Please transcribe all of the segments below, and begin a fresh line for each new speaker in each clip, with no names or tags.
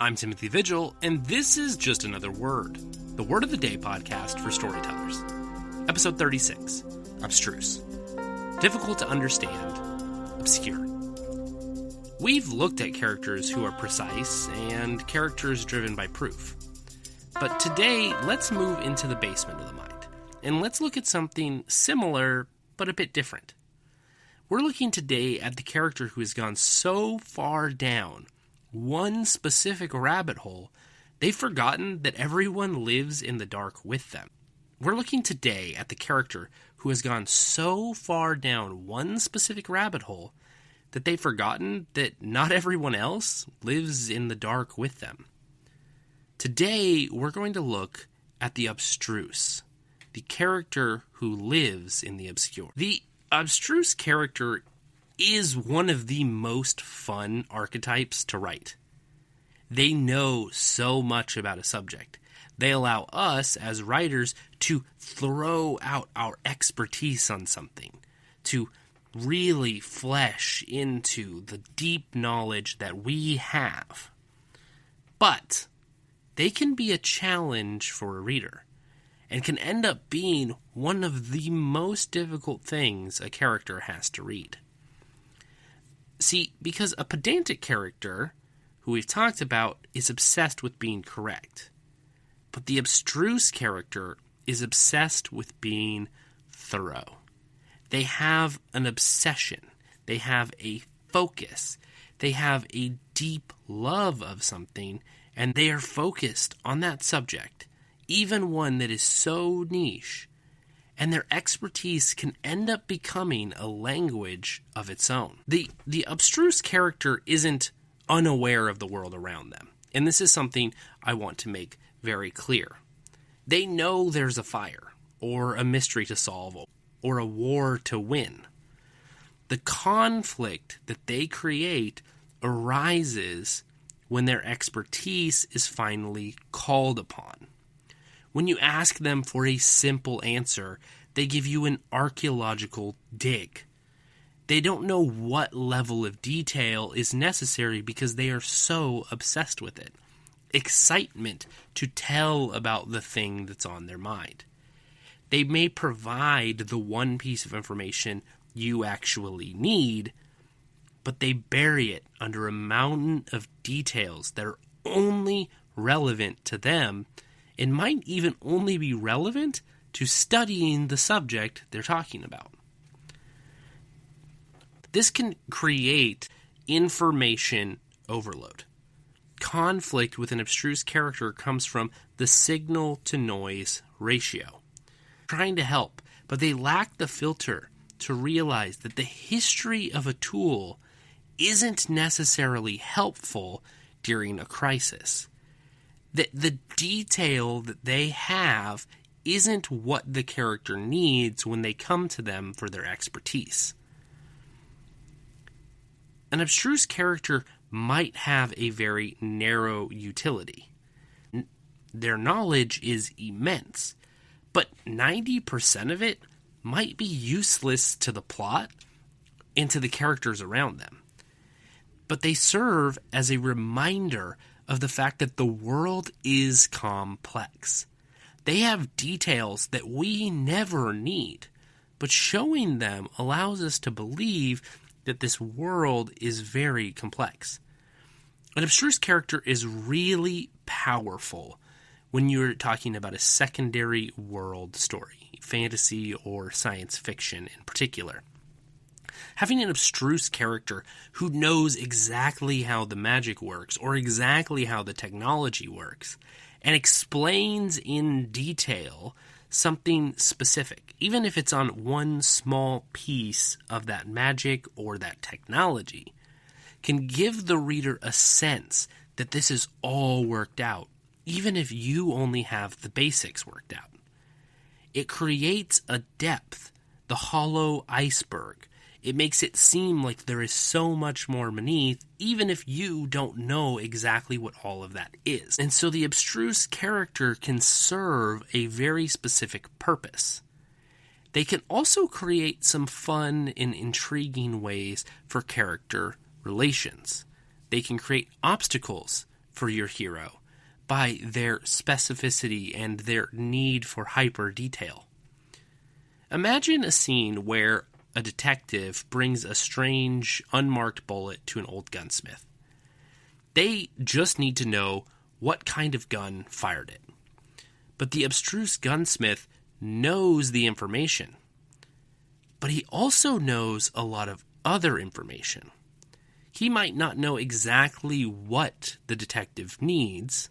I'm Timothy Vigil, and this is Just Another Word, the Word of the Day podcast for storytellers. Episode 36, Abstruse. Difficult to understand, obscure. We've looked at characters who are precise and characters driven by proof. But today, let's move into the basement of the mind, and let's look at something similar, but a bit different. We're looking today at the character who has gone so far down one specific rabbit hole, they've forgotten that everyone lives in the dark with them. We're looking today at the character who has gone so far down one specific rabbit hole that they've forgotten that not everyone else lives in the dark with them. Today, we're going to look at the Abstruse, the character who lives in the obscure. The Abstruse character is one of the most fun archetypes to write. They know so much about a subject. They allow us, as writers, to throw out our expertise on something, to really flesh into the deep knowledge that we have. But they can be a challenge for a reader, and can end up being one of the most difficult things a character has to read. See, because a pedantic character, who we've talked about, is obsessed with being correct. But the abstruse character is obsessed with being thorough. They have an obsession. They have a focus. They have a deep love of something, and they are focused on that subject, even one that is so niche, and their expertise can end up becoming a language of its own. The abstruse character isn't unaware of the world around them, and this is something I want to make very clear. They know there's a fire, or a mystery to solve, or a war to win. The conflict that they create arises when their expertise is finally called upon. When you ask them for a simple answer, they give you an archaeological dig. They don't know what level of detail is necessary because they are so obsessed with it. Excitement to tell about the thing that's on their mind. They may provide the one piece of information you actually need, but they bury it under a mountain of details that are only relevant to them and might even only be relevant to studying the subject they're talking about. This can create information overload. Conflict with an abstruse character comes from the signal-to-noise ratio. Trying to help, but they lack the filter to realize that the history of a tool isn't necessarily helpful during a crisis. That the detail that they have isn't what the character needs when they come to them for their expertise. An abstruse character might have a very narrow utility. Their knowledge is immense, but 90% of it might be useless to the plot and to the characters around them. But they serve as a reminder of the fact that the world is complex. They have details that we never need, but showing them allows us to believe that this world is very complex. An abstruse character is really powerful when you're talking about a secondary world story, fantasy or science fiction in particular. Having an abstruse character who knows exactly how the magic works or exactly how the technology works and explains in detail something specific, even if it's on one small piece of that magic or that technology, can give the reader a sense that this is all worked out, even if you only have the basics worked out. It creates a depth, the hollow iceberg. It makes it seem like there is so much more beneath, even if you don't know exactly what all of that is. And so the abstruse character can serve a very specific purpose. They can also create some fun and intriguing ways for character relations. They can create obstacles for your hero by their specificity and their need for hyper detail. Imagine a scene where a detective brings a strange, unmarked bullet to an old gunsmith. They just need to know what kind of gun fired it. But the abstruse gunsmith knows the information. But he also knows a lot of other information. He might not know exactly what the detective needs,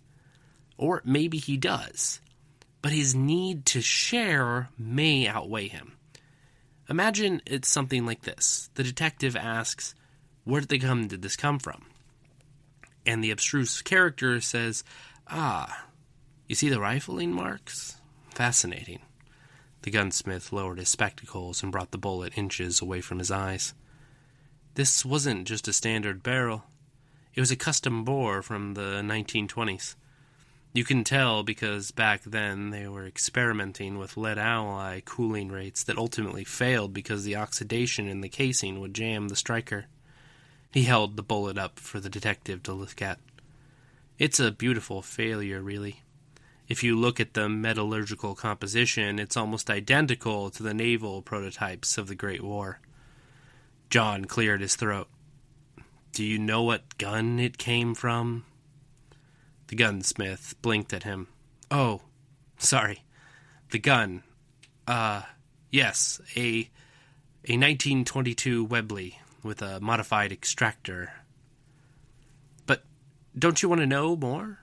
or maybe he does, but his need to share may outweigh him. Imagine it's something like this. The detective asks, "Where did this come from?" And the abstruse character says, "You see the rifling marks? Fascinating." The gunsmith lowered his spectacles and brought the bullet inches away from his eyes. "This wasn't just a standard barrel. It was a custom bore from the 1920s. You can tell because back then they were experimenting with lead alloy cooling rates that ultimately failed because the oxidation in the casing would jam the striker." He held the bullet up for the detective to look at. "It's a beautiful failure, really. If you look at the metallurgical composition, it's almost identical to the naval prototypes of the Great War." John cleared his throat. "Do you know what gun it came from?" The gunsmith blinked at him. "Oh, sorry. The gun. Yes, a 1922 Webley with a modified extractor." "But don't you want to know more?"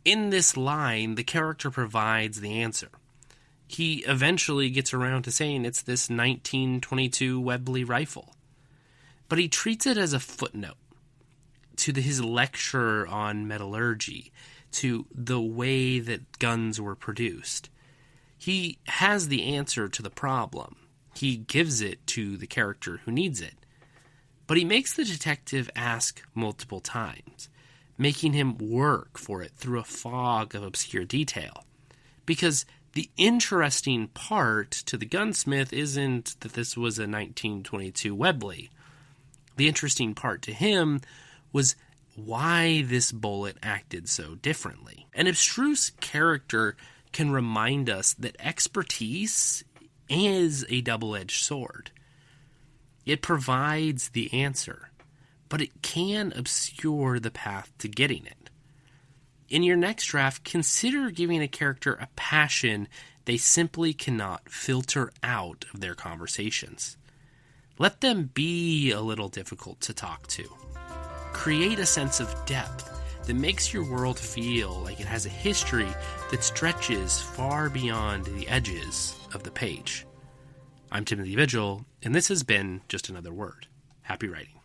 In this line, the character provides the answer. He eventually gets around to saying it's this 1922 Webley rifle. But he treats it as a footnote to his lecture on metallurgy, to the way that guns were produced. He has the answer to the problem. He gives it to the character who needs it. But he makes the detective ask multiple times, making him work for it through a fog of obscure detail. Because the interesting part to the gunsmith isn't that this was a 1922 Webley. The interesting part to him was why this bullet acted so differently. An abstruse character can remind us that expertise is a double-edged sword. It provides the answer, but it can obscure the path to getting it. In your next draft, consider giving a character a passion they simply cannot filter out of their conversations. Let them be a little difficult to talk to. Create a sense of depth that makes your world feel like it has a history that stretches far beyond the edges of the page. I'm Timothy Vigil, and this has been Just Another Word. Happy writing.